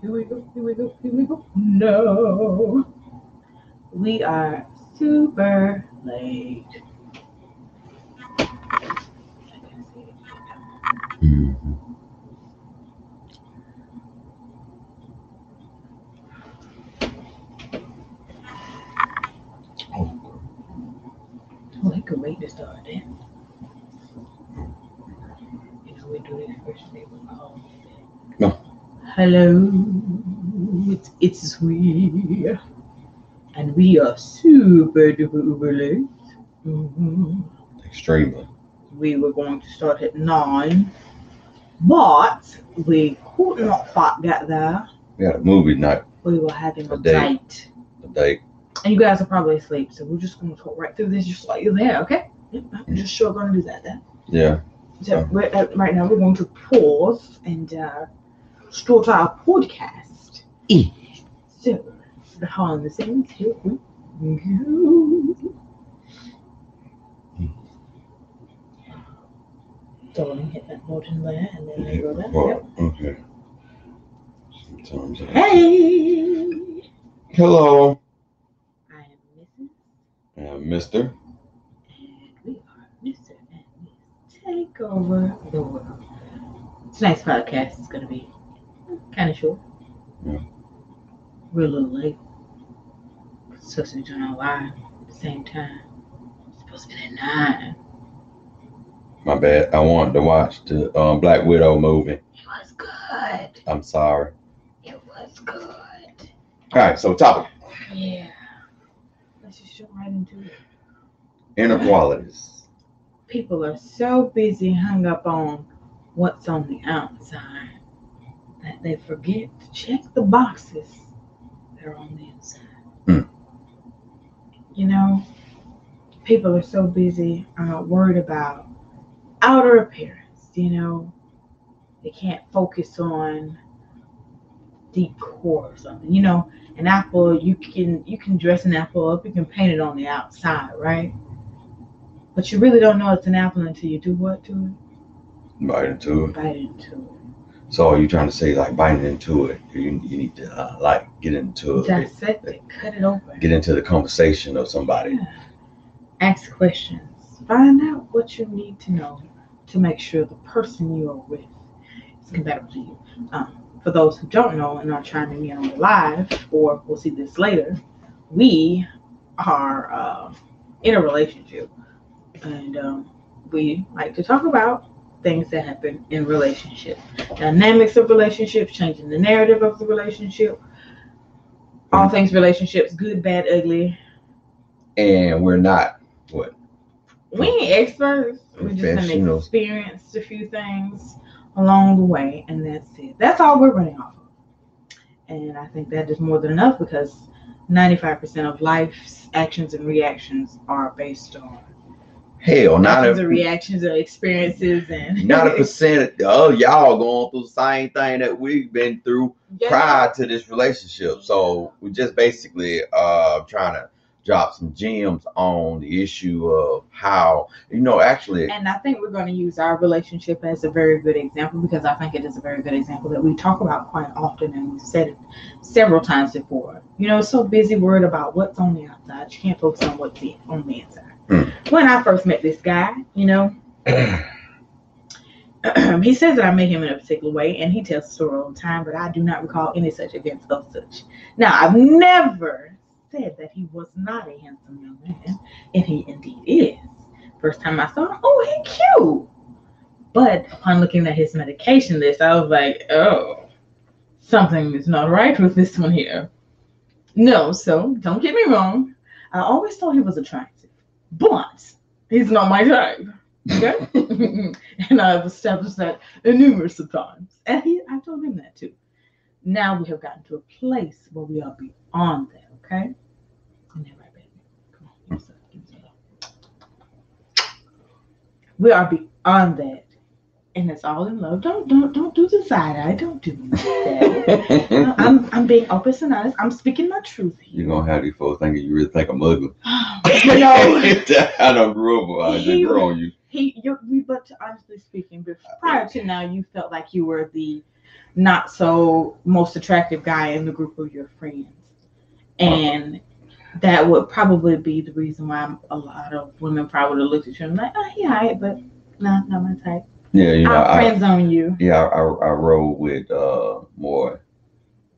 Here we go. Here we go. Here we go. No. We are super late. Mm-hmm. Oh, I could wait to start then. You know, we do this first thing we call. No. Hello, it's we, and we are super duper uber late. Mm-hmm. Extremely. We were going to start at 9, but we could not quite get there. We had a movie night. We were having a date. A date. And you guys are probably asleep, so we're just going to talk right through this just like you're there, okay? Yep, I'm just sure going to do that then. Yeah. So right now we're going to pause and start our podcast. So, behind the scenes, here we go. Darling, hit that button there, and then they go there. Well, okay. Sometimes. Hey! Hello. I am Mrs. Mr. And we are Mr. and Miss Take Over the World. Tonight's podcast is going to be kind of short. Yeah. We're a little late. It's supposed to be doing our live at the same time. It's supposed to be at 9. My bad. I wanted to watch the Black Widow movie. It was good. I'm sorry. It was good. All right, so topic. Yeah. Let's just jump right into it. Inequalities. People are so busy hung up on what's on the outside that they forget to check the boxes that are on the inside. You know, people are so busy worried about outer appearance. You know, they can't focus on deep core or something. You know, an apple, you can dress an apple up, you can paint it on the outside, right? But you really don't know it's an apple until you do what to it? Bite into it. Bite into it. So are you trying to say like biting into it? You need to like get into it. Dissect it, cut it open. Get into the conversation of somebody. Yeah. Ask questions. Find out what you need to know to make sure the person you are with is compatible to you. For those who don't know and are chiming in on the live, or will see this later, we are in a relationship, and we like to talk about things that happen in relationships, dynamics of relationships, changing the narrative of the relationship, all things relationships, good, bad, ugly. And we're not what? We ain't experts. We just have experienced a few things along the way, and that's it. That's all we're running off of. And I think that is more than enough, because 95% of life's actions and reactions are based on actions and reactions or experiences, and not a percent. Oh, y'all going through the same thing that we've been through prior to this relationship. So we just basically trying to drop some gems on the issue of how, actually. And I think we're going to use our relationship as a very good example, because I think it is a very good example that we talk about quite often, and we've said it several times before. So busy worried about what's on the outside, you can't focus on what's on the inside. When I first met this guy, he says that I met him in a particular way, and he tells the story all the time, but I do not recall any such events of such. Now, I've never said that he was not a handsome young man, and he indeed is. First time I saw him, oh, he cute. But upon looking at his medication list, I was like, oh, something is not right with this one here. No, so don't get me wrong. I always thought he was attractive, but he's not my type. Okay? And I've established that numerous of times. And I told him that too. Now we have gotten to a place where we are beyond that, okay? And then right, baby. Come on, give me some. We are beyond that. And it's all in love. Don't do the side eye. Don't do that. I'm being open and honest. I'm speaking my truth here. You're gonna have these folks thinking you really think I'm ugly. No. I don't grew up. I just grew on you. But honestly speaking, prior to now, you felt like you were the not so most attractive guy in the group of your friends. And that would probably be the reason why a lot of women probably looked at you and like, oh, he alright, but nah, not my type. Yeah, you know, I'll friend zone you. Yeah, I rode with more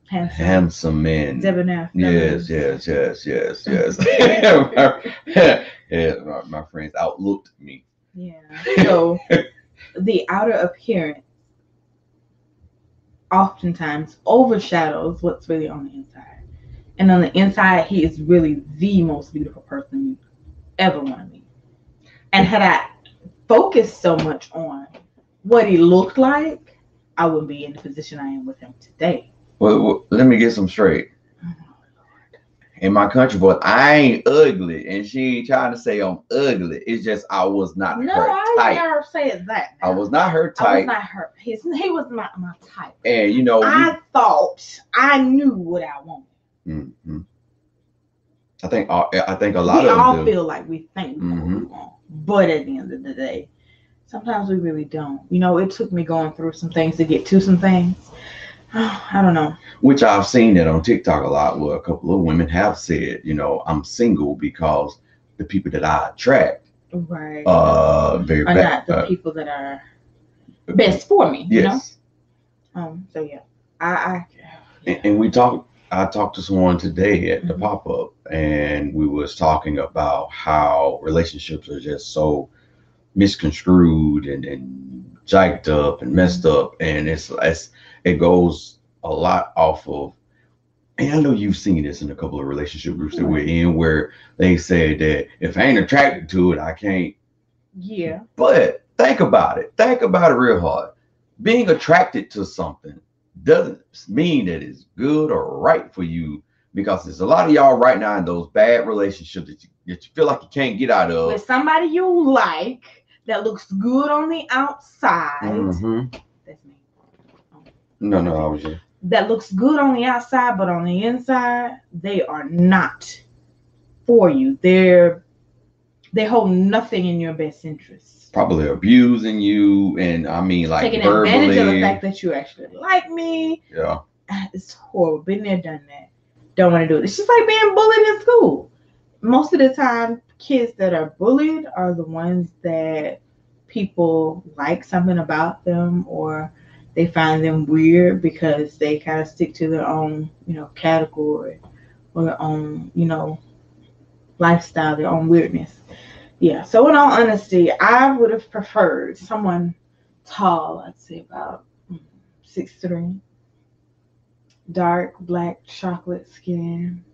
handsome men. Debonair. Yes. Yeah, my friends outlooked me. Yeah. So the outer appearance oftentimes overshadows what's really on the inside. And on the inside, he is really the most beautiful person you ever want to meet. And had I focused so much on what he looked like, I wouldn't be in the position I am with him today. Well, let me get some straight. In my country voice, I ain't ugly, and she ain't trying to say I'm ugly. It's just I was not her type. I never said that. I was not her type. I was not her. He was not my type. And you know, I thought I knew what I wanted. Mm-hmm. I think a lot we of all them feel like we think we know what we want, but at the end of the day, sometimes we really don't. You know, it took me going through some things to get to some things. I don't know. Which I've seen that on TikTok a lot, where a couple of women have said, you know, I'm single because the people that I attract, right, are not the people that are best for me. Yes. You know. So yeah, and I talked to someone today at the pop-up, and we was talking about how relationships are just so misconstrued and jacked up and messed up, and it goes a lot off of, and I know you've seen this in a couple of relationship groups that we're in, where they say that if I ain't attracted to it, I can't. Yeah. But think about it real hard. Being attracted to something doesn't mean that it's good or right for you, because there's a lot of y'all right now in those bad relationships that you feel like you can't get out of. With somebody you like that looks good on the outside. Mm-hmm. That's me. No, I was just. That looks good on the outside, but on the inside, they are not for you. They hold nothing in your best interest. Probably abusing you, and I mean, like, taking verbally. advantage of the fact that you actually like me. Yeah. It's horrible. Been there, done that. Don't want to do it. It's just like being bullied in school. Most of the time, kids that are bullied are the ones that people like something about them, or they find them weird because they kind of stick to their own, category or their own, lifestyle, their own weirdness. Yeah. So in all honesty, I would have preferred someone tall. I'd say about 6'3", dark black chocolate skin,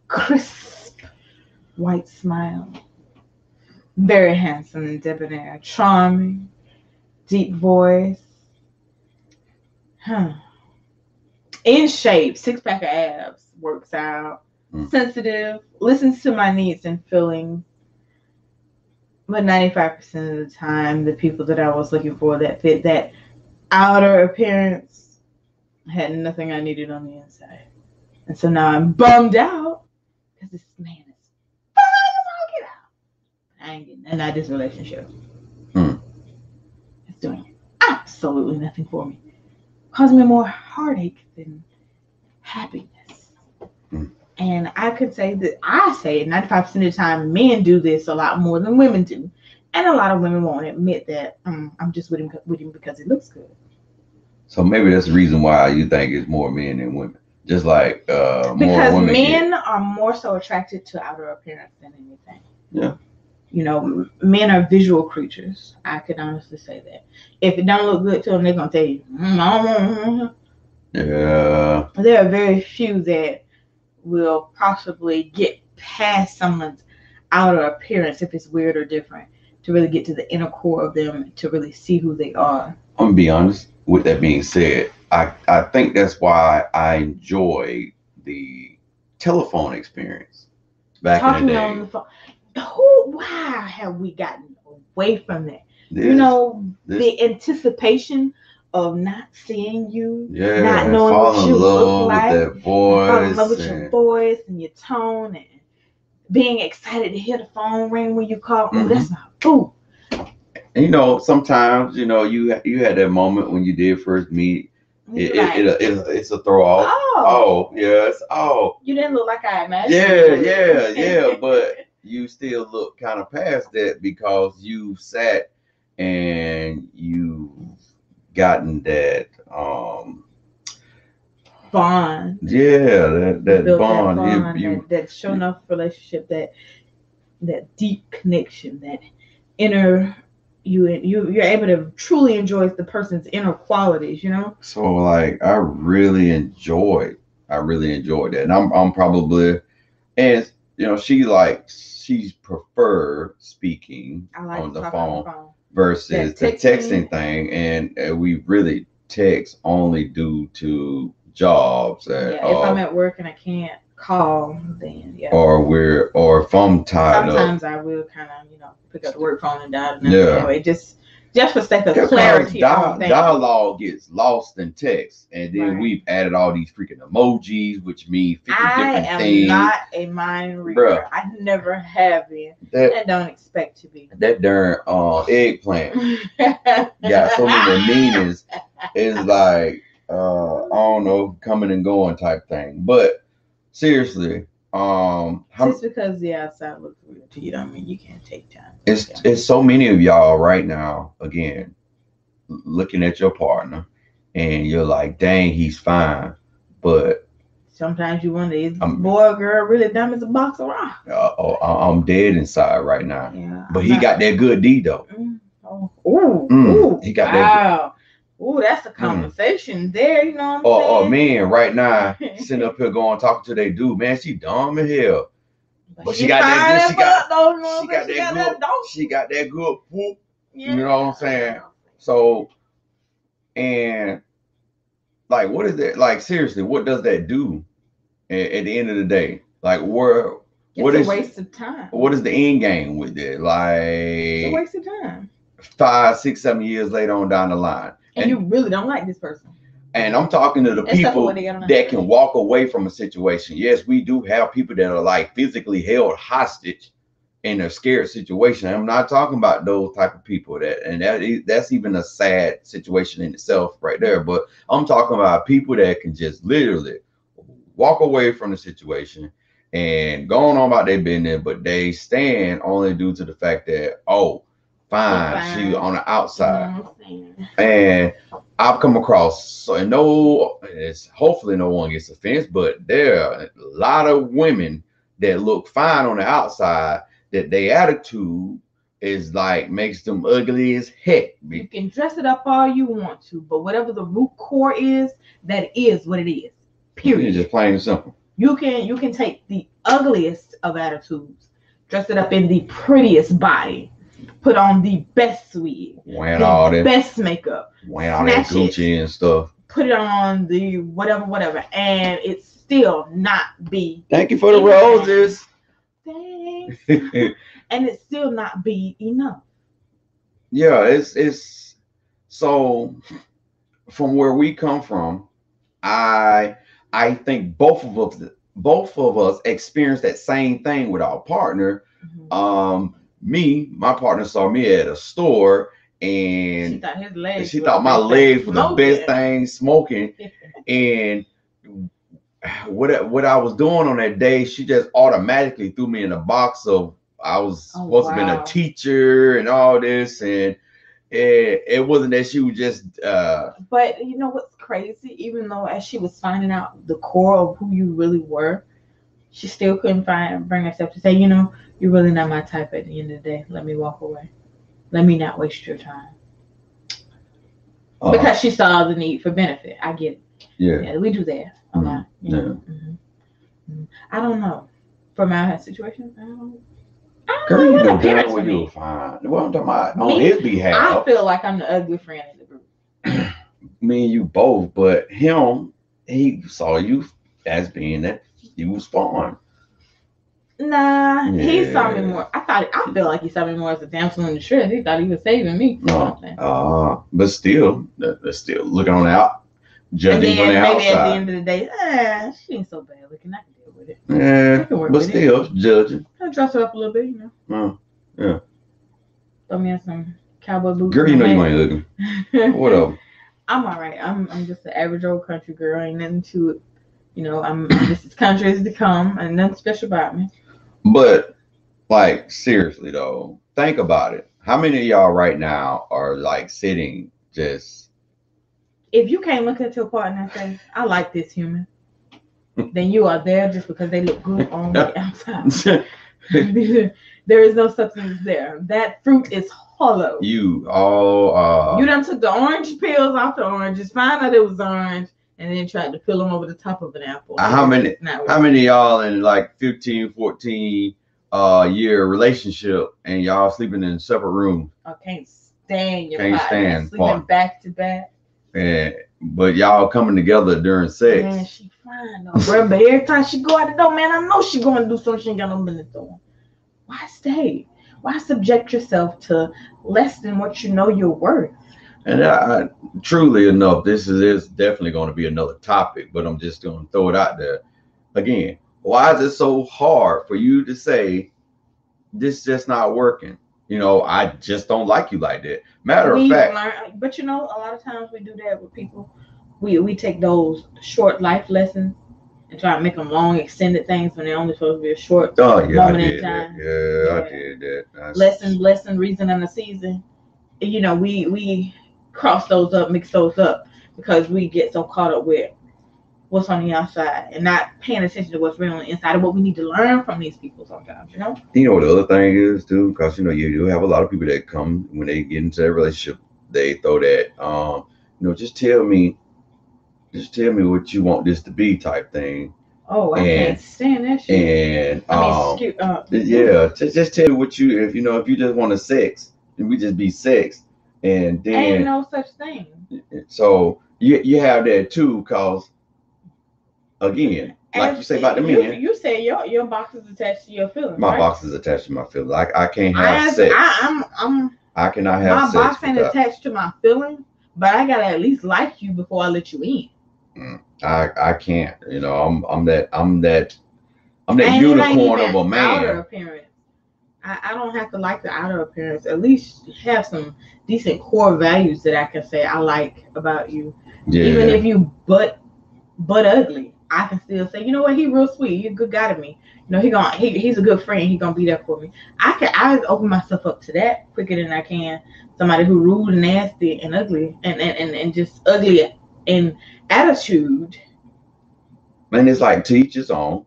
crisp white smile, very handsome and debonair, charming, deep voice, in shape, 6-pack of abs, works out, sensitive, listens to my needs and feelings. But 95% of the time, the people that I was looking for that fit that outer appearance had nothing I needed on the inside. And so now I'm bummed out because this man is fine as all get out. I ain't getting nothing out of this relationship. It's doing absolutely nothing for me. Causing me more heartache than happiness. And I could say that 95% of the time men do this a lot more than women do. And a lot of women won't admit that I'm just with him because he looks good. So maybe that's the reason why you think it's more men than women. Just like because more women men are more so attracted to outer appearance than anything. Yeah. Men are visual creatures. I could honestly say that. If it don't look good to them, they're going to tell you. Yeah. There are very few that will possibly get past someone's outer appearance, if it's weird or different, to really get to the inner core of them, to really see who they are. I'm going to be honest. With that being said, I think that's why I enjoy the telephone experience back in the day. On the phone. Why have we gotten away from that? The anticipation of not seeing you, not knowing what you look like, with that voice, fall in love with your voice and your tone, and being excited to hear the phone ring when you call. That's my boo. And you know, sometimes you know you had that moment when you did first meet. It's a throw off. Oh, yes. Oh, you didn't look like I imagined. Yeah. But you still look kind of past that because you sat and you gotten that bond. Yeah, that bond. That show enough relationship, that deep connection, that inner. You're able to truly enjoy the person's inner qualities, you know. So like, I really enjoyed that, and I'm probably, and you know, she's prefer speaking on the phone versus the texting thing, and we really text only due to jobs. If I'm at work and I can't call, then or if I'm tired. Sometimes I will kind of pick up the work phone and dial. Anyway, just for sake of clarity. Dialogue gets lost in text, and then we've added all these freaking emojis, which mean 50 different things. I am not a mind reader. I never have been, and don't expect to be. That darn eggplant got so many meanings. It's like I don't know, coming and going type thing. But seriously, just because the outside looks weird to you, don't mean you can't take time. It's so many of y'all right now, again, looking at your partner, and you're like, dang, he's fine, but sometimes you wonder, is boy or girl really dumb as a box of rocks? I'm dead inside right now. Yeah, but he got that good D though. He got that. Ooh, that's a conversation there, you know what I'm saying? Oh man, right now, sitting up here talking to that dude, man, she dumb as hell. But she got that good poop. You know what I'm saying? So, and like, what is that? Like, seriously, what does that do at the end of the day? Like, it's a waste of time. What is the end game with it? Like, it's a waste of time. 5, 6, 7 years later on down the line. And you really don't like this person. And I'm talking to the people that can walk away from a situation. Yes, we do have people that are like physically held hostage in a scared situation. I'm not talking about those type of people that's even a sad situation in itself right there. But I'm talking about people that can just literally walk away from the situation and going on about their business, but they stand only due to the fact that, fine. She on the outside. And I've come across, and hopefully no one gets offended, but there are a lot of women that look fine on the outside, that their attitude is like makes them ugly as heck. You can dress it up all you want to, but whatever the root core is, that is what it is. Period. It's just plain and simple. You can take the ugliest of attitudes, dress it up in the prettiest body, put on the best wig, the best makeup, wearing all that Gucci and stuff, put it on the whatever, and it's still not be. Thank you for the roses. Thanks. And it still not be enough. Yeah, it's so from where we come from, I think both of us experience that same thing with our partner. My partner saw me at a store, and she thought my legs were the best thing smoking. And what I was doing on that day, she just automatically threw me in a box of, I was supposed to have been a teacher and all this, and it wasn't that she was just but you know what's crazy, even though as she was finding out the core of who you really were, she still couldn't bring herself to say, you're really not my type at the end of the day. Let me walk away. Let me not waste your time. Because she saw the need for benefit. I get it. Yeah, we do that a lot. I don't know. For my situation, Girl, you know damn well you were fine. What I'm talking about on his behalf. I feel like I'm the ugly friend in the group. Me and you both, but he saw you as being that you was fine. Nah, he saw me more. I feel like he saw me more as a damsel in distress. He thought he was saving me. But still, looking on out, judging on the outside. Maybe at the end of the day, she ain't so bad looking. I can deal with it. Yeah, but still judging. I dress her up a little bit, Yeah. Throw me in some cowboy boots. Girl, you and know you hat. ain't looking. What up? I'm all right. I'm just an average old country girl. Ain't nothing to it. You know, I'm just as country as they come, and nothing special about me. But like seriously though, think about it. How many of y'all right now are like sitting just If you can't look at your partner and say, "I like this human," then you are there just because they look good on the outside. There is no substance there. That fruit is hollow. you all You done took the orange peels off the oranges, found out it was orange, and then tried to peel them over the top of an apple. how many of y'all in like 15, 14 year relationship and y'all sleeping in separate rooms? I can't stand your Can't partner. stand Sleeping partner. back to back. And but y'all coming together during sex. Man, she fine though, bro. But every time she go out the door, man, I know she going to do something she ain't got no business doing. Why stay? Why subject yourself to less than what you know you're worth? And I truly enough, this is definitely going to be another topic, but I'm just going to throw it out there. Again, why is it so hard for you to say this just not working? You know, I just don't like you like that. Matter of fact, but you know, a lot of times we do that with people. We take those short life lessons and try to make them long, extended things when they're only supposed to be a short moment in time. I did that. Lesson, reason, and a season. You know, we cross those up, mix those up, because we get so caught up with what's on the outside and not paying attention to what's real on the inside and what we need to learn from these people sometimes, you know? You know what the other thing is too? Because you know, you do have a lot of people that come when they get into that relationship, they throw that you know, just tell me what you want this to be type thing. Oh, I can't stand that shit. And yeah, just tell me what you if you just want to sex, then we just be sex. And then ain't no such thing. So you have that too, cause again, like you say about the men. You say your box is attached to your feelings. My right? box is attached to my feelings. I can't have sex. I cannot have sex. My box ain't attached to my feelings, but I gotta at least like you before I let you in. I can't. You know, I'm that unicorn of a man. Outer appearance. I don't have to like the outer appearance. At least have some decent core values that I can say I like about you. Yeah. Even if you butt ugly, I can still say, you know what, he real sweet. He's a good guy to me. You know, he's a good friend. He's gonna be there for me. I open myself up to that quicker than I can somebody who rude and nasty and ugly and just ugly in attitude. And it's like to each his own.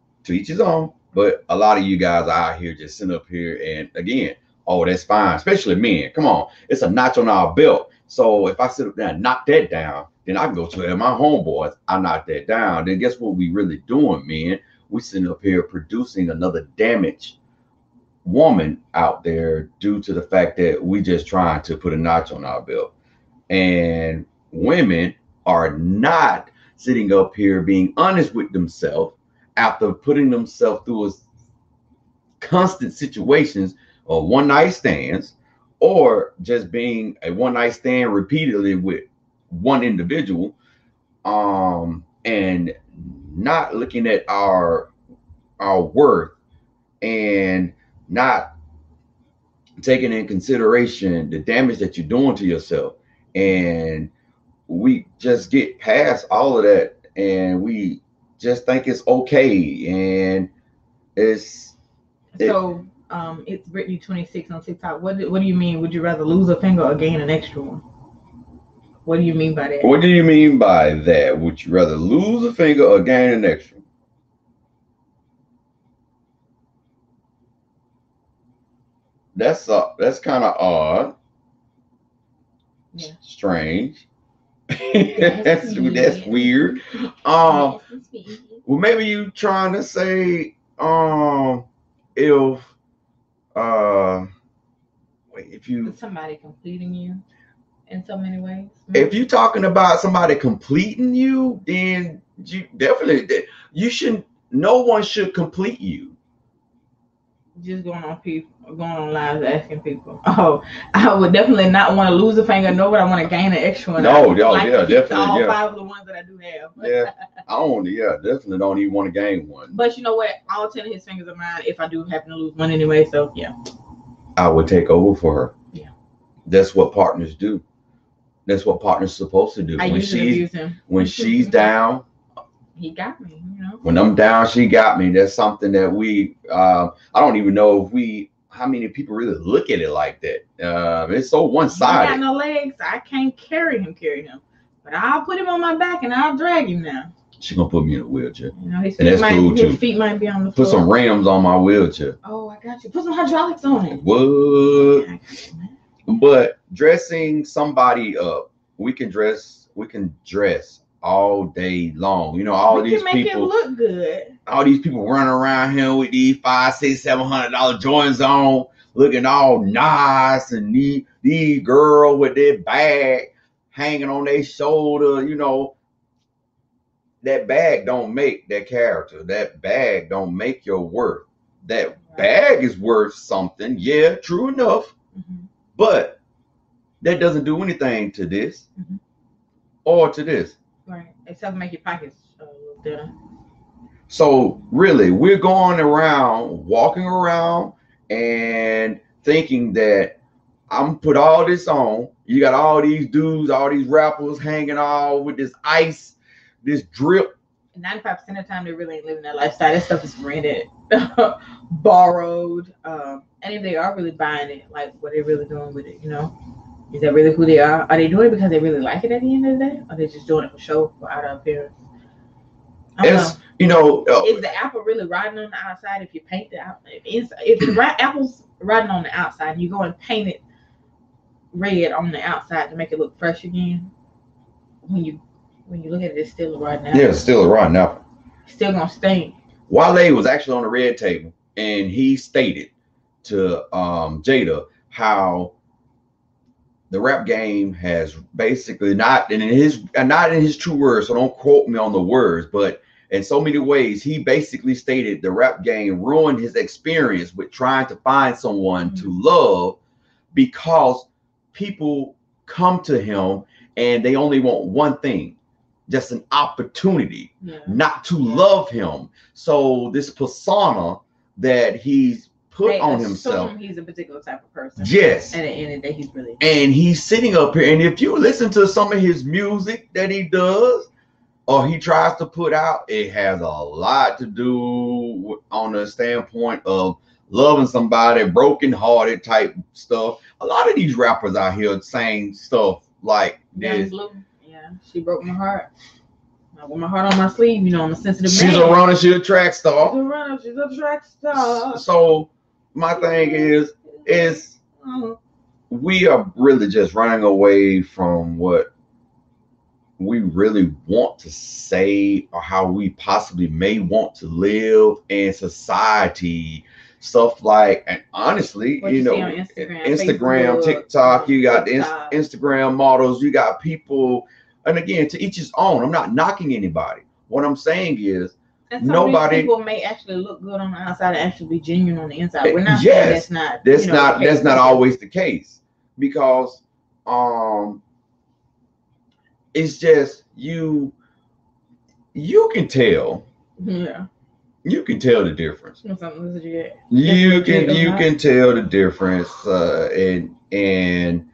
But a lot of you guys are out here just sitting up here and again, oh, that's fine. Especially men. Come on, it's a notch on our belt. So if I sit up there and knock that down, then I can go to my homeboys. I knock that down. Then guess what we really doing, man? We sitting up here producing another damaged woman out there due to the fact that we just trying to put a notch on our belt. And women are not sitting up here being honest with themselves after putting themselves through constant situations of one night stands or just being a one night stand repeatedly with one individual, and not looking at our worth and not taking in consideration the damage that you're doing to yourself. And we just get past all of that and we just think it's okay. And it's Brittany 26 on TikTok. What do you mean? Would you rather lose a finger or gain an extra one? What do you mean by that? What do you mean by that? Would you rather lose a finger or gain an extra? That's kind of odd. Yeah. Strange. that's weird. Well, maybe you trying to say if you somebody completing you in so many ways. If you're talking about somebody completing you, then you definitely no one should complete you. Just going on lives asking people. Oh, I would definitely not want to lose a finger, nor would I want to gain an extra one. No, definitely. All 5 of the ones that I do have. Yeah, definitely don't even want to gain one. But you know what? All 10 of his fingers are mine if I do happen to lose one anyway. So yeah. I would take over for her. Yeah. That's what partners do. That's what partners supposed to do. I usually abuse him. When she's down, he got me. You know. When I'm down, she got me. That's something that we. I don't even know if we. How many people really look at it like that? It's so one-sided. He got no legs. I can't carry him. But I'll put him on my back and I'll drag him now. She's gonna put me in a wheelchair. You know, his feet might be on the floor. Put some rims on my wheelchair. Oh, I got you. Put some hydraulics on it. What? But dressing somebody up, we can dress all day long. You know, all these people make it look good. All these people running around here with these $500, $600, $700 joints on, looking all nice, and these girls with their bag hanging on their shoulder. You know, that bag don't make that character. That bag don't make your worth. That bag is worth something. Yeah, true enough. Mm-hmm. But that doesn't do anything to this or to this. Right. Except make your pockets a little thinner. So really, we're going around, walking around and thinking that I'm put all this on. You got all these dudes, all these rappers hanging all with this ice, this drip. 95% of the time, they really ain't living that lifestyle. That stuff is rented, borrowed. And if they are really buying it, like, what are they really doing with it, you know? Is that really who they are? Are they doing it because they really like it at the end of the day? Or are they just doing it for show, for outer appearance? It's, you know, is the apple really riding on the outside if you paint the outside? If the apple's riding on the outside and you go and paint it red on the outside to make it look fresh again, when you look at it, it's still a rotten apple. Yeah, it's still a rotten apple. It's still gonna stink. Wale was actually on the red table, and he stated to Jada how the rap game has basically not in his true words, so don't quote me on the words, but in so many ways, he basically stated the rap game ruined his experience with trying to find someone to love, because people come to him and they only want one thing, just an opportunity, not to love him. So this persona that he's put on himself, he's a particular type of person. Yes. And at the end of the day, he's really. And he's sitting up here, and if you listen to some of his music that he does or he tries to put out, it has a lot to do on the standpoint of loving somebody, broken-hearted type stuff. A lot of these rappers out here saying stuff like this. Yeah, she broke my heart. I wear my heart on my sleeve. You know, I'm a sensitive man. She's a runner. She's a track star. She's a track star. So my thing is we are really just running away from what we really want to say or how we possibly may want to live in society. Stuff like, and honestly, you know, Instagram, Facebook, TikTok, you got the Instagram models, you got people, and again, to each his own. I'm not knocking anybody. What I'm saying is, nobody. People may actually look good on the outside and actually be genuine on the inside. We're not saying that's not always the case, because it's just you can tell. Yeah. You can tell the difference. You can tell the difference, and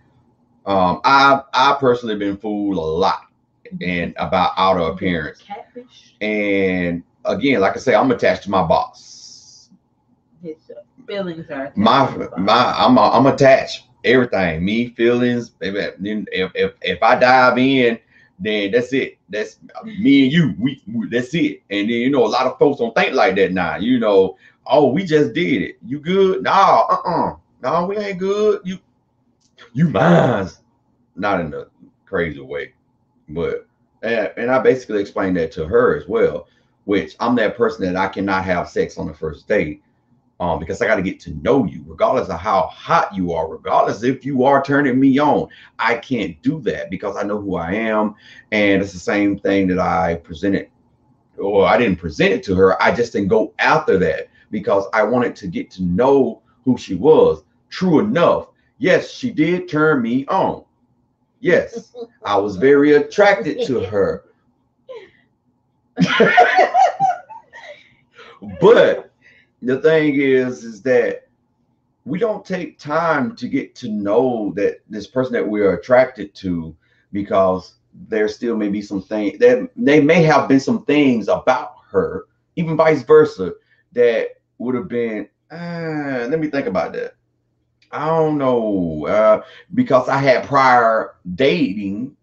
I personally been fooled a lot and about outer appearance. Catfish. And again, like I say, I'm attached to my boss. His feelings are attached. I'm attached. Everything, me, feelings. If I dive in, then that's it. That's me and you. We that's it. And then, you know, a lot of folks don't think like that now. You know, oh, we just did it. You good? No, no, we ain't good. You mine. Not in a crazy way, but and I basically explained that to her as well. Which I'm that person that I cannot have sex on the first date. Because I got to get to know you, regardless of how hot you are, regardless if you are turning me on. I can't do that because I know who I am. And it's the same thing that I presented, or I didn't present it to her. I just didn't go after that because I wanted to get to know who she was. True enough, yes, she did turn me on. Yes, I was very attracted to her. But the thing is that we don't take time to get to know that this person that we are attracted to, because there still may be some things that they may have been some things about her, even vice versa, that would have been, let me think about that. I don't know, because I had prior dating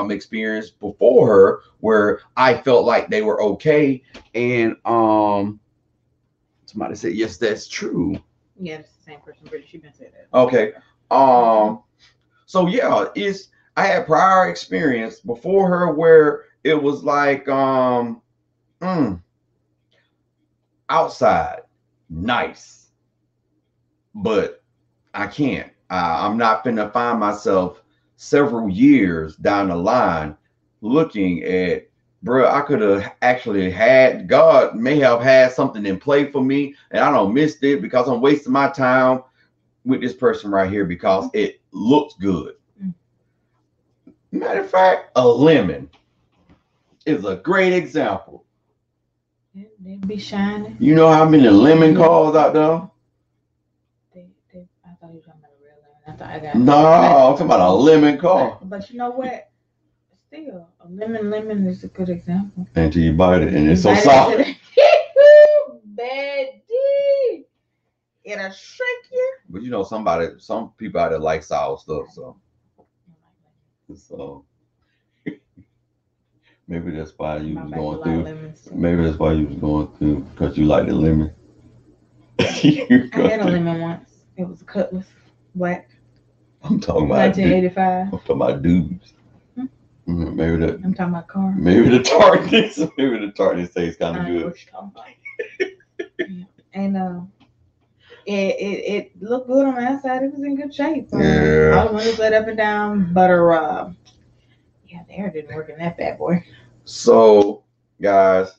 experience before her where I felt like they were okay, and somebody said yes, that's true. Yeah, it's the same person, British. You've been saying that. Okay. So yeah, it's I had prior experience before her where it was like outside nice, but I can't. I'm not gonna find myself several years down the line looking at, bro, I could have actually had, God may have had something in play for me, and I don't missed it because I'm wasting my time with this person right here because it looks good. Matter of fact, a lemon is a great example. They be shining. You know how many lemon cars out there? I thought you were talking about a real lemon. I thought I got. No, I'm talking about a lemon car. But you know what? Still, a lemon is a good example. Until you bite it, and it's so soft. Bad D. It'll shrink you. But you know, some people out there like sour stuff, so maybe that's why you was going through. Maybe that's why you was going through, because you like the lemon. I had a lemon once. It was a Cutlass, black. I'm talking about 1985. I'm talking about dudes. Maybe that. I'm talking about car. Maybe the tartness. Maybe the tartness tastes kind of good. And it looked good on the outside. It was in good shape. Yeah. All the windows lit up and down, but yeah, the air didn't work in that bad boy. So, guys,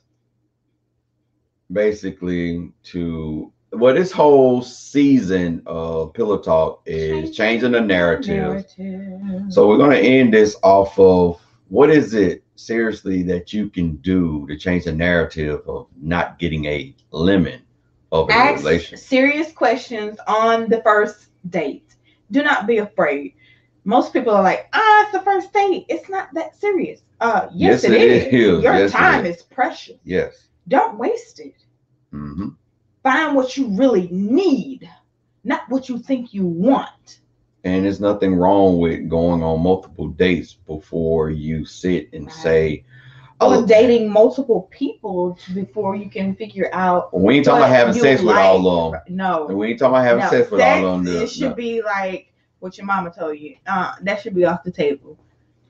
basically, this whole season of Pillow Talk is changing the narrative. So we're gonna end this off of, what is it seriously that you can do to change the narrative of not getting a lemon of a relationship? Serious questions on the first date. Do not be afraid. Most people are like, it's the first date. It's not that serious. Yes, it is. Your time is precious. Yes. Don't waste it. Mm-hmm. Find what you really need, not what you think you want. And there's nothing wrong with going on multiple dates before you sit and say, or dating multiple people before you can figure out. We ain't talking about having sex with all of them. No. We ain't talking about having sex with all of them. It should be like what your mama told you. That should be off the table.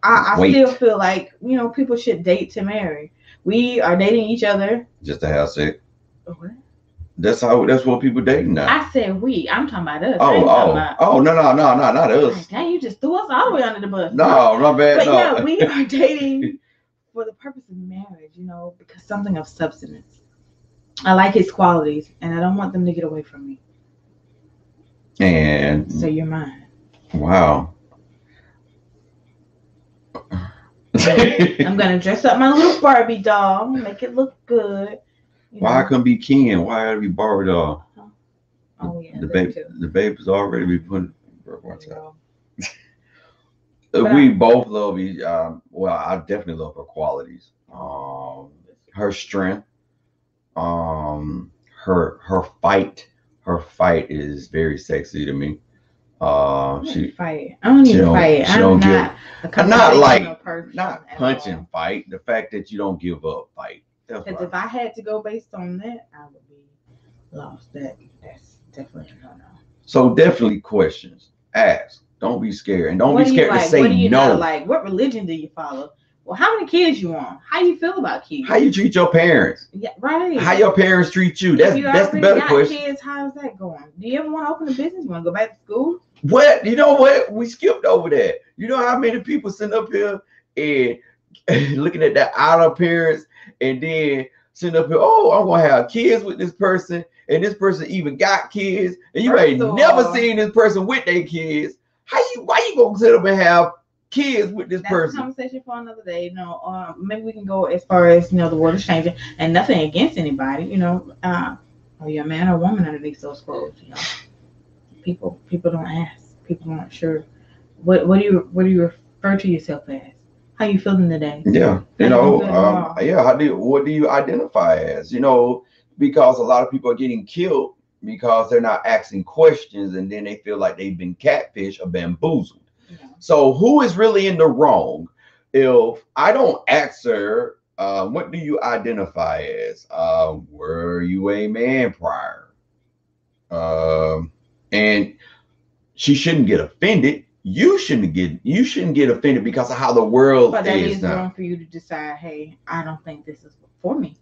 I still feel like, people should date to marry. We are dating each other just to have sex. What? That's what people dating now. I said we. I'm talking about us. No, not us. Now you just threw us all the way under the bus. No, not bad. But yeah, we are dating for the purpose of marriage, because something of substance. I like his qualities, and I don't want them to get away from me. And so you're mine. Wow. I'm gonna dress up my little Barbie doll, make it look good. Why I couldn't be Ken? Why had to be Barbie doll? Oh yeah. The baby's already be put. We both love each. Well, I definitely love her qualities. Her strength. Her fight. Her fight is very sexy to me. She fight. I don't need to fight. I'm not punch and fight. The fact that you don't give up, fight. Because if I had to go based on that, I would be lost. That's definitely a no. So definitely questions. Ask. Don't be scared, and don't be scared to say no. What do you not like? What religion do you follow? Well, how many kids you want? How you feel about kids? How you treat your parents? Yeah, right. How your parents treat you? That's the better question. Kids, how's that going? Do you ever want to open a business? You want to go back to school? What? You know what? We skipped over that. You know how many people sitting up here and looking at that outer appearance, and then sitting up here, I'm gonna have kids with this person, and this person even got kids, and you ain't never seen this person with their kids. Why you gonna sit up and have kids with this person? That's a conversation for another day. Maybe we can go as far as the world is changing, and nothing against anybody. Are you a man or woman underneath those clothes? people don't ask. People aren't sure. What do you refer to yourself as? How you feeling today? Yeah, what do you identify as? Because a lot of people are getting killed because they're not asking questions, and then they feel like they've been catfished or bamboozled. Yeah. So who is really in the wrong? If I don't ask her, what do you identify as? Were you a man prior? And she shouldn't get offended. You shouldn't get offended because of how the world But that is leaves now. room for you to decide, hey, I don't think this is for me.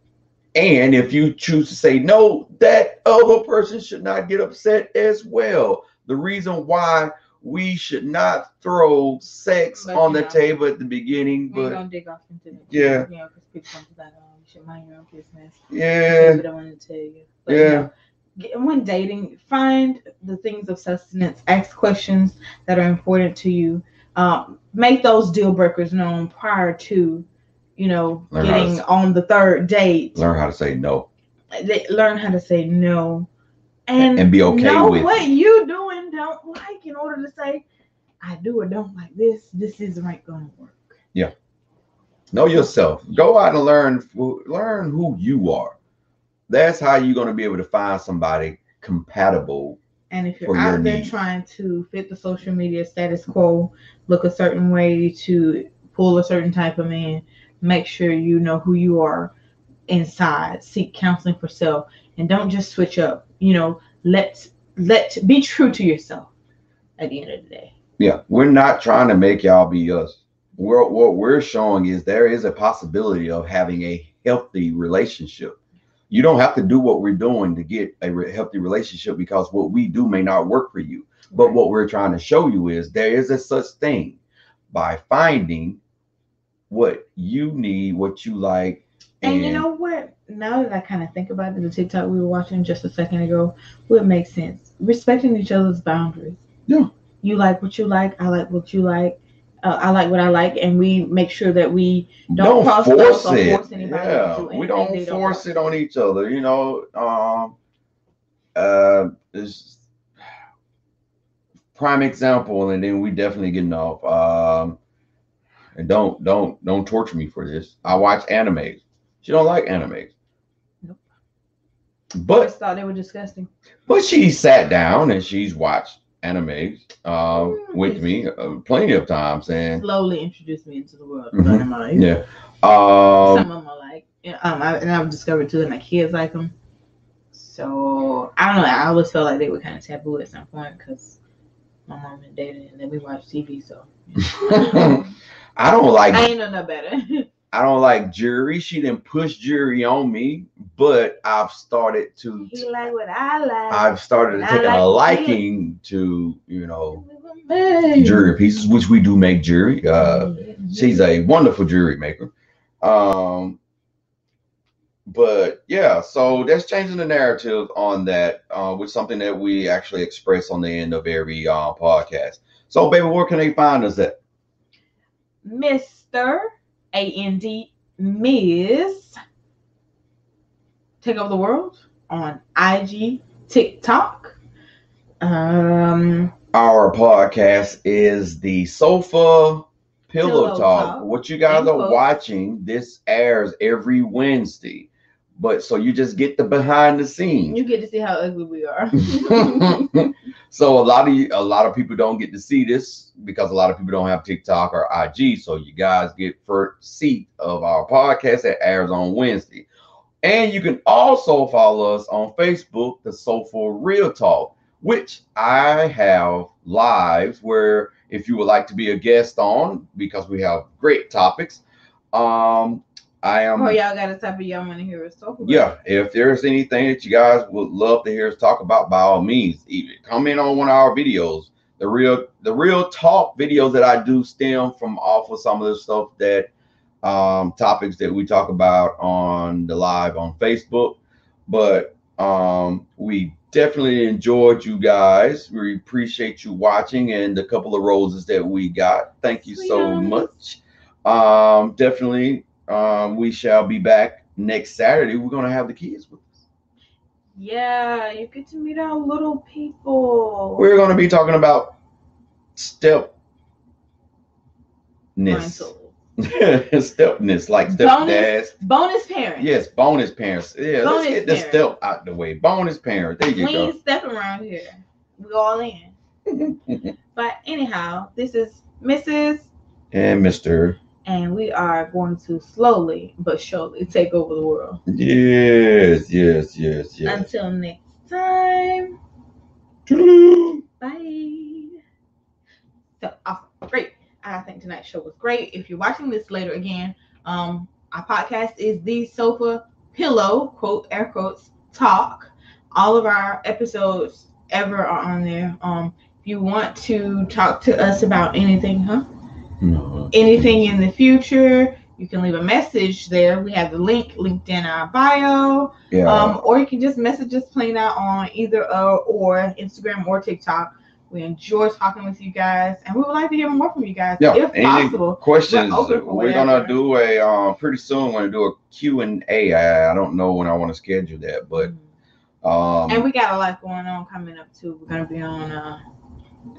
And if you choose to say no, that other person should not get upset as well. The reason why we should not throw sex on the table at the beginning, we're gonna dig off into that. Yeah. Because people come to that, you should mind your own business. Yeah. People don't want to tell you. But, when dating, find the things of sustenance. Ask questions that are important to you. Make those deal breakers known prior to, getting on the third date. Learn how to say no. Learn how to say no, and be okay know with what you do and don't like in order to say, I do or don't like this. This isn't going to work. Yeah. Know yourself. Go out and learn who you are. That's how you're going to be able to find somebody compatible. And if you're out there trying to fit the social media status quo, look a certain way to pull a certain type of man, make sure you know who you are inside. Seek counseling for self, and don't just switch up. Let be true to yourself at the end of the day. Yeah, we're not trying to make y'all be us. What we're showing is there is a possibility of having a healthy relationship. You don't have to do what we're doing to get a healthy relationship, because what we do may not work for you. But what we're trying to show you is there is a such thing by finding what you need, what you like. And you know what? Now that I kind of think about it, the TikTok we were watching just a second ago would make sense. Respecting each other's boundaries. Yeah. You like what you like. I like what you like. I like what I like, and we make sure that we don't force it. Force anybody to do we don't force it on each other. This prime example, and then we definitely getting off. And don't torture me for this. I watch animes. She don't like animes. Nope. But I just thought they were disgusting. But she sat down and she's watched animes with me plenty of times, and slowly introduced me into the world of anime. Yeah. Some of them are like, and I've discovered too that my kids like them. So I don't know. I always felt like they were kind of taboo at some point because my mom and dad and then we watch TV. So I don't like. I ain't know no better. I don't like Jury. She didn't push Jury on me, but I've started to. You like what I like. I've started to take a liking to, Jury pieces, which we do make Jury. She's a wonderful Jury maker. But yeah, so that's changing the narrative on that, with something that we actually express on the end of every podcast. So, baby, where can they find us at? Mr. AND Ms. Take Over the World on IG, TikTok. Our podcast is the Sofa Pillow Talk. What you guys are watching, this airs every Wednesday. But so you just get the behind the scenes. You get to see how ugly we are. So a lot of people don't get to see this because a lot of people don't have TikTok or IG. So you guys get first seat of our podcast that airs on Wednesday. And you can also follow us on Facebook, the Sofa Real Talk, which I have lives where if you would like to be a guest on, because we have great topics, I am. Oh, y'all got a topic y'all want to hear us talk about? Yeah, if there's anything that you guys would love to hear us talk about, by all means, even comment on one of our videos. The real talk videos that I do stem from off of some of the stuff that topics that we talk about on the live on Facebook. But we definitely enjoyed you guys. We appreciate you watching and the couple of roses that we got. Thank you so much. Definitely. We shall be back next Saturday. We're going to have the kids with us. Yeah, you get to meet our little people. We're going to be talking about stepness. Rental. Stepness, like stepdads. Bonus parents. Yes, bonus parents. Yeah, Bonus let's get the parents. step out the way. Bonus parents. There you We go. ain't stepping around here. We all in. But anyhow, this is Mrs. And Mr. And we are going to slowly but surely take over the world. Yes. Until next time. Toodaloo. Bye. So awesome. Great. I think tonight's show was great. If you're watching this later again, our podcast is The Sofa Pillow, quote, air quotes, talk. All of our episodes ever are on there. If you want to talk to us about anything, No. anything in the future, you can leave a message there. We have the link linked in our bio. Yeah. Or you can just message us plain out on either or Instagram or TikTok. We enjoy talking with you guys, and we would like to hear more from you guys, if possible. Questions? We're gonna do a pretty soon. We're gonna do a Q&A. I don't know when I want to schedule that, but and we got a lot going on coming up too. We're gonna be on a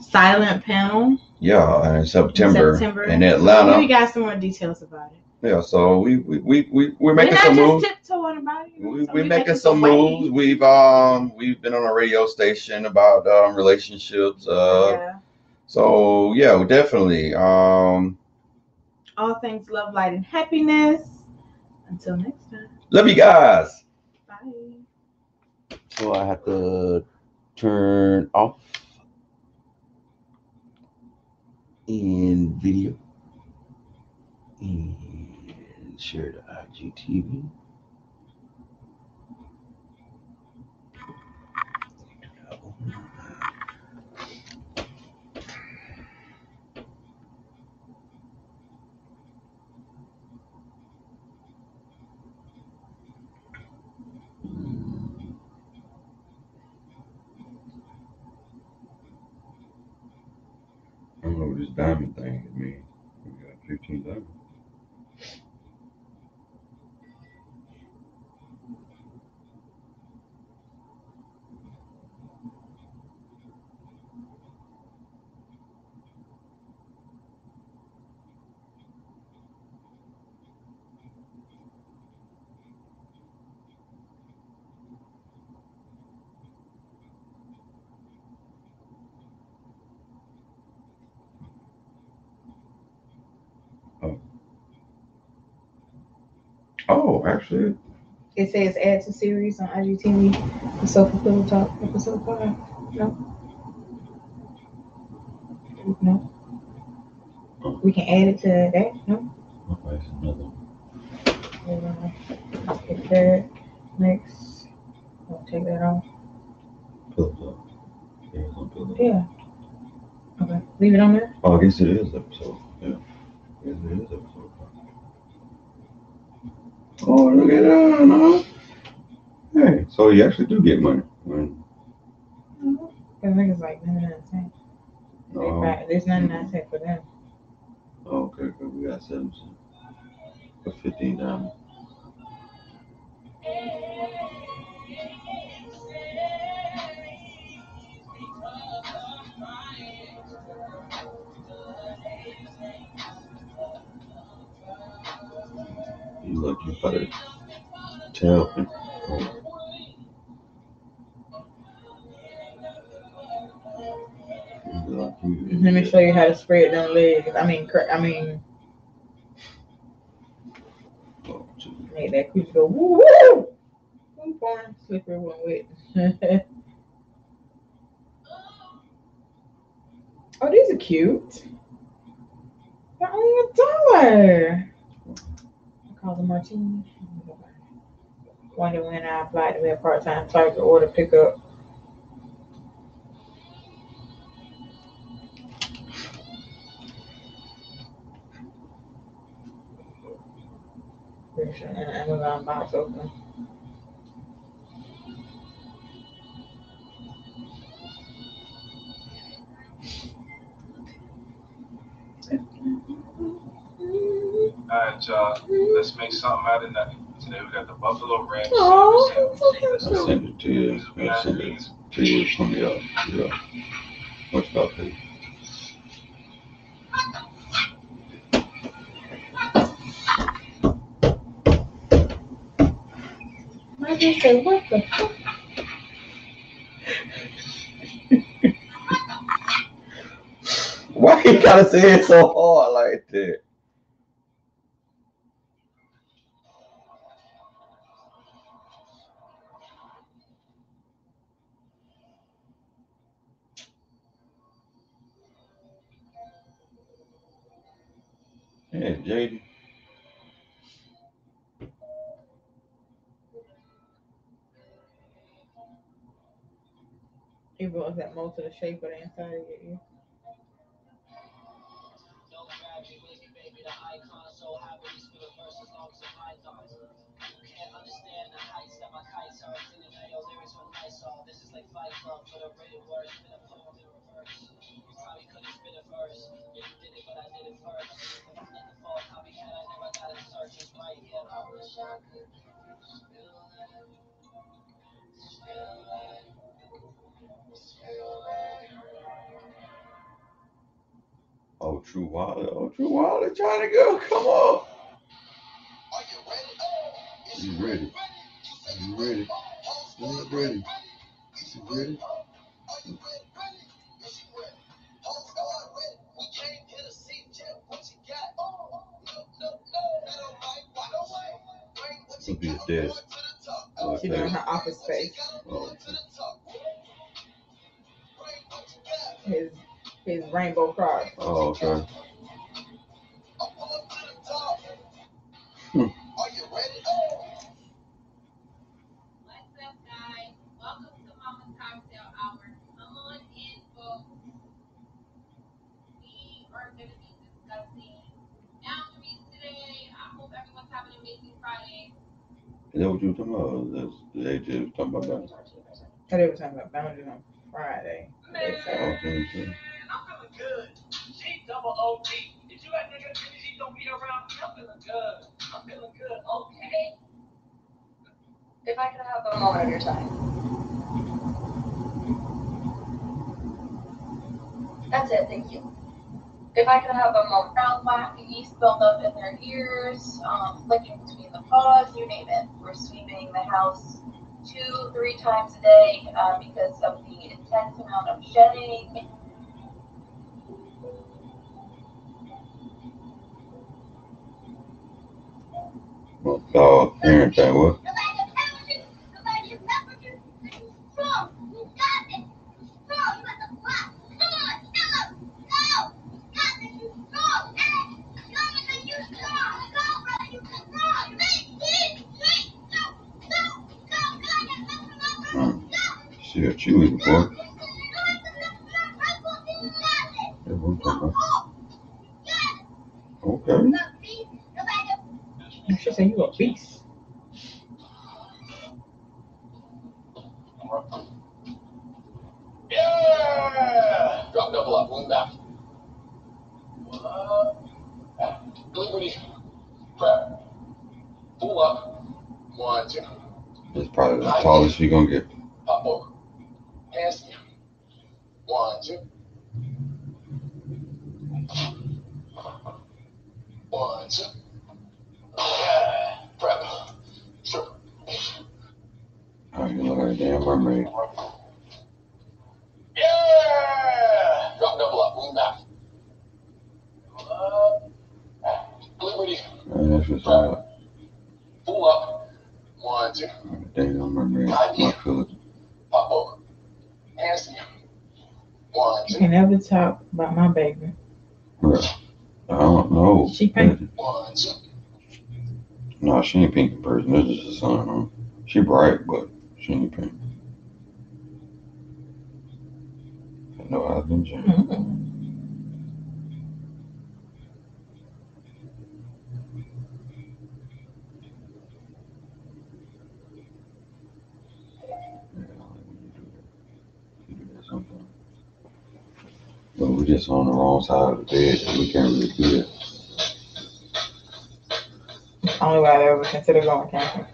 silent panel. Yeah, in September in Atlanta. I'll give you guys some more details about it. Yeah, so we're making some moves. We're making some moves. We've been on a radio station about relationships. So yeah, definitely. All things love, light, and happiness. Until next time. Love you guys. Bye. So I have to turn off in video and share the IGTV. I don't know what this diamond thing means. We got 15 diamonds. Oh, actually, it says add to series on IGTV. The Sofa Pillow Talk episode 5. No. Oh. We can add it to that. No. Okay, it's another. Hit that. Next. I'll take that off. Pillow Talk. Yeah. Okay. Leave it on there. Oh, I guess it is episode. Yeah. I guess it is episode 5. Oh, look at that. Hey, so you actually do get money. I think it's like 99 cents. There's 99 cents for them. Oh, okay, because we got 7 cents. For 15 diamonds. Look, you gotta tell him. Let me show you how to spread them legs. Make that creature go woo woo. Slippery one wet. Oh, these are cute. They're only $1. I call them martini. Wonder when I applied to be a part-time Target order pickup. And Amazon box open. Alright, y'all. Let's make something out of nothing. Today we got the Buffalo Ranch. Oh, I sent it to you. I sent it to you from the what's up, baby? I just said, what the fuck? Why you gotta say it so hard like that? Yeah, JD. It was that most of the shape of the inside of your ear. Oh, True Wilder. Oh, True Wilder trying to go. Come on. You ready? You ready? You ready? You ready? Look at this. She's doing her office space. Oh, His rainbow card. oh, okay. Is that what you were talking about? That's they just talking about that. Oh, they were talking about boundaries on Friday. Okay. I'm feeling good. She double OG. Did you like nigga? She don't beat around. I'm feeling good. I'm feeling good. Okay. If I could have a moment of your time. That's it, thank you. If I could have a moment, brown black, yeast built up in their ears, licking between the paws, you name it. We're sweeping the house 2-3 times a day because of the intense amount of shedding. Oh, parent that what? See what you eating for? Okay. You should say you a beast. Yeah! Drop double up, one back. Liberty. Prep. Pull up. 1, 2. That's probably the tallest you're gonna get. Pop over. Hands down. 1, 2. 1, 2. Yeah. Prep. Sure. Oh, you look like a damn mermaid. Yeah! Drop double up, lean back. Liberty. And that's just all. Pull up. 1, 2. Damn mermaid. I feel it. Pop over. Hands down. 1, You 2. can never talk about my baby. Bro, I don't know. She pink. 1, 2. No, she ain't pink in person. That's just a sun, huh? She bright, but she ain't pink. No, I've been changed. Mm-hmm. But we're just on the wrong side of the bed and we can't really do it. Only way I ever consider going camping.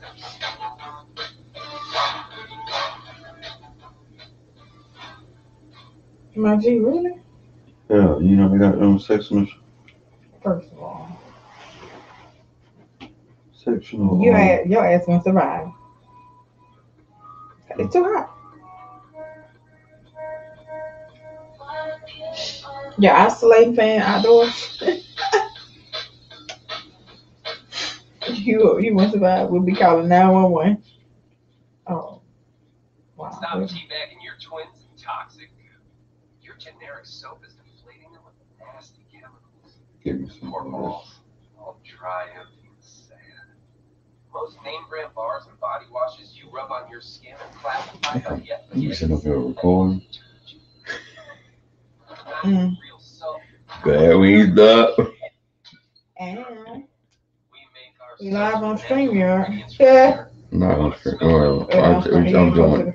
My G, really? Yeah, you know they got sectional. First of all, Sectional. your ass won't survive. It's too hot. Your isolating fan outdoors. you won't survive. We'll be calling 911. Oh, wow. Stop teabagging your twins and toxic goo. Your generic soap is deflating them with nasty chemicals. Give me some Poor more. balls, all dry, empty, and sad. Most name brand bars and body washes you rub on your skin are classified by the You FDA. sitting up here recording? Mm. Real soap. Glad we up. And We make our we live on soaps with natural StreamYard. ingredients Yeah. from No, I'm I'm doing. doing.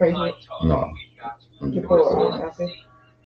No, nature. I'm